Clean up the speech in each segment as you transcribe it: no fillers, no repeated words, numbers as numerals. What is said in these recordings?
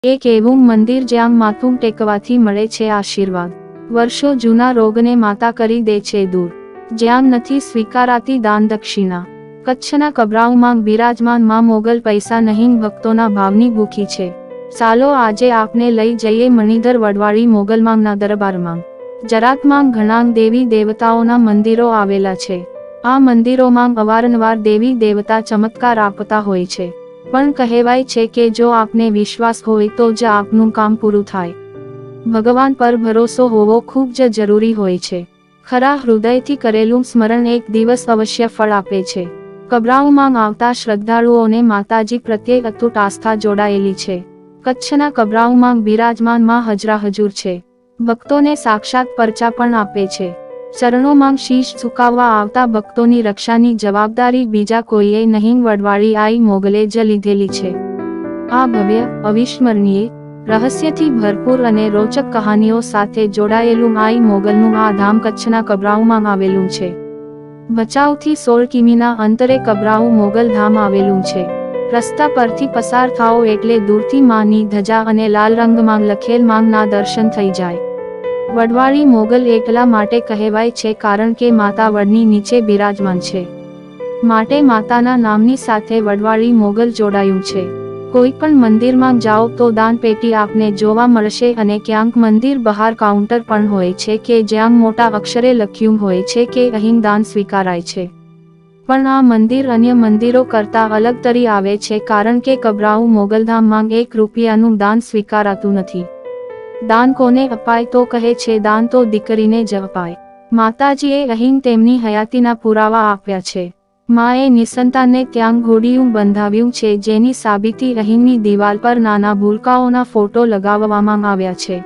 એક એવું મંદિર જ્યાં માથું ટેકવાથી મળે છે આશીર્વાદ, વર્ષો જૂના રોગને માતા કરી દે છે દૂર, જ્યાં નથી સ્વીકારાતી દાન દક્ષિણા. કચ્છના કબરાઓમાં બિરાજમાન માં મોગલ પૈસા નહીં ભક્તોના ભાવની ભૂખી છે. ચાલો આજે આપને લઈ જઈએ મણિધર વડવાળી મોગલમાંના દરબારમાં. જરાતમાં ઘણા દેવી દેવતાઓના મંદિરો આવેલા છે. આ મંદિરોમાં અવારનવાર દેવી દેવતા ચમત્કાર આપતા હોય છે, પણ કહેવાય છે કે જો આપને વિશ્વાસ હોય તો જ આપનું કામ પૂરું થાય. ભગવાન પર ભરોસો હોવો ખૂબ જ જરૂરી હોય છે. ખરા હૃદયથી કરેલું સ્મરણ એક દિવસ અવશ્ય ફળ આપે છે. કબરાઓમાં આવતા શ્રદ્ધાળુઓને માતાજી પ્રત્યે અતૂટ આસ્થા જોડાયેલી છે. કચ્છના કબરાઓમાં બિરાજમાન માં હજરા હજુર છે. ભક્તોને સાક્ષાત પરચા પણ આપે છે. ચરણોમાં શીશ ઝુકાવવા આવતા ભક્તોની રક્ષાની જવાબદારી બીજા કોઈએ નહીં, વડવાળી આઈ મોગલે જ લીધેલી છે. આ ભવ્ય, અવિસ્મરણીય, રહસ્યથી ભરપૂર અને રોચક કહાનીઓ સાથે જોડાયેલું આઈ મોગલનું આ ધામ કચ્છના કબરાઓમાં આવેલું છે. ભચાઉથી 16 કિમીના અંતરે કબરાઉ મોગલ ધામ આવેલું છે. રસ્તા પરથી પસાર થાઓ એટલે દૂરથી માની ધજા અને લાલ રંગમાં લખેલ માંગના દર્શન થઈ જાય. વડવાળી મોગલ એકલા માટે કહેવાય છે કારણ કે માતા વડની નીચે બિરાજમાન છે, માટે માતાના નામની સાથે વડવાળી મોગલ જોડાયું છે. કોઈ પણ મંદિરમાં જાઓ તો દાન પેટી આપને જોવા મળશે અને ક્યાંક મંદિર બહાર કાઉન્ટર પણ હોય છે કે જ્યાં મોટા અક્ષરે લખ્યું હોય છે કે અહીં દાન સ્વીકારાય છે. પણ આ મંદિર અન્ય મંદિરો કરતાં અલગ તરી આવે છે કારણ કે કબરાઉ મોગલધામમાં 1 રૂપિયાનું દાન સ્વીકારાતું નથી. દાન કોને અપાય તો કહે છે દાન તો દીકરીને જ અપાય. માતાજીએ અહીં તેમની હયાતીના પુરાવા આપ્યા છે. માએ નિસંતાનને ત્યાં ઘોડિયું બંધાવ્યું છે, જેની સાબિતી અહીંની દિવાલ પર નાના ભૂલકાઓના ફોટો લગાવવામાં આવ્યા છે.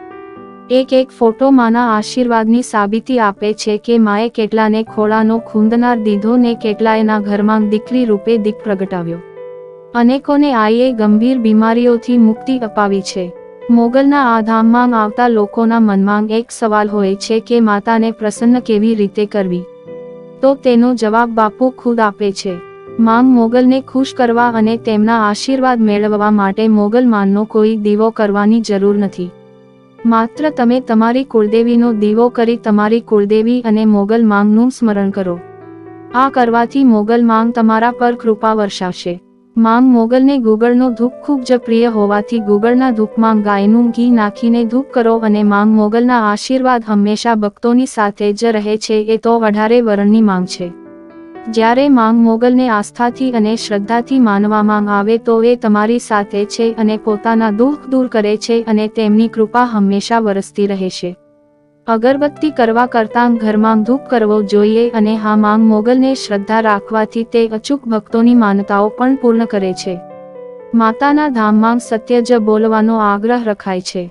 એક ફોટો માના આશીર્વાદની સાબિતી આપે છે કે માએ કેટલાને ખોળાનો ખૂંદનાર દીધો ને કેટલાયના ઘરમાં દીકરી રૂપે દીપ પ્રગટાવ્યો. અનેકોને આઈએ ગંભીર બીમારીઓથી મુક્તિ અપાવી છે. મોગલના આ ધામમાં આવતા લોકોના મનમાં એક સવાલ હોય છે કે માતાને પ્રસન્ન કેવી રીતે કરવી? તો તેનો જવાબ બાપુ ખુદ આપે છે. માં મોગલને ખુશ કરવા અને તેમના આશીર્વાદ મેળવવા માટે મોગલ માનનો કોઈ દીવો કરવાની જરૂર નથી. માત્ર તમે તમારી કુળદેવીનો દીવો કરી તમારી કુળદેવી અને મોગલ માંગનું સ્મરણ કરો. આ કરવાથી મોગલ માંગ તમારા પર કૃપા વર્ષાવશે. માંગ મોગલને ગુગળનો ધૂપ ખૂબ જ પ્રિય હોવાથી ગુગળના ધૂપમાં ગાયનું ઘી નાખીને ધૂપ કરો અને માંગ મોગલના આશીર્વાદ હંમેશા ભક્તોની સાથે જ રહે છે. એ તો 18 વરણની માંગ છે. જ્યારે માંગ મોગલને આસ્થાથી અને શ્રદ્ધાથી માનવામાં આવે તો એ તમારી સાથે છે અને પોતાના દુઃખ દૂર કરે છે અને તેમની કૃપા હંમેશા વરસતી રહેશે. અગરબત્તી કરવા કરતાં ઘરમાં ધૂપ કરવો જોઈએ અને હા, માંગ મોગલને શ્રદ્ધા રાખવાથી તે અચૂક ભક્તોની માનતાઓ પણ પૂર્ણ કરે છે. માતાના ધામમાં સત્ય જ બોલવાનો આગ્રહ રખાય છે.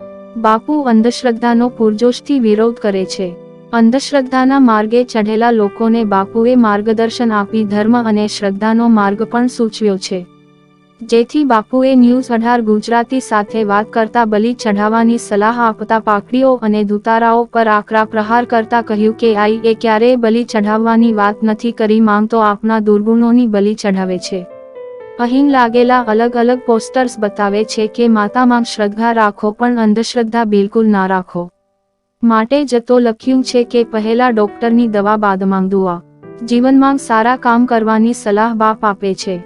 બાપુ અંધશ્રદ્ધાનો પૂરજોશથી વિરોધ કરે છે. અંધશ્રદ્ધાના માર્ગે ચઢેલા લોકોને બાપુએ માર્ગદર્શન આપી ધર્મ અને શ્રદ્ધાનો માર્ગ પણ સૂચવ્યો છે. જેથી બાપુએ ન્યૂઝ 18 ગુજરાતી સાથે વાત કરતા બલિ ચઢાવવાની સલાહ આપતા પાકડીઓ અને દુતારાઓ પર આકરા પ્રહાર કરતા કહ્યું કે આઈએ ક્યારેય બલિ ચઢાવવાની વાત નથી કરી. માંગ તો આપના દુર્ગુણોની બલિ ચઢાવે છે. અહીં લાગેલા અલગ અલગ પોસ્ટર્સ બતાવે છે કે માતામાં શ્રદ્ધા રાખો પણ અંધશ્રદ્ધા બિલકુલ ના રાખો. માટે જ તો લખ્યું છે કે પહેલા ડોક્ટરની દવા બાદ માંગ દુઆ. જીવનમાં સારા કામ કરવાની સલાહ બાપ આપે છે.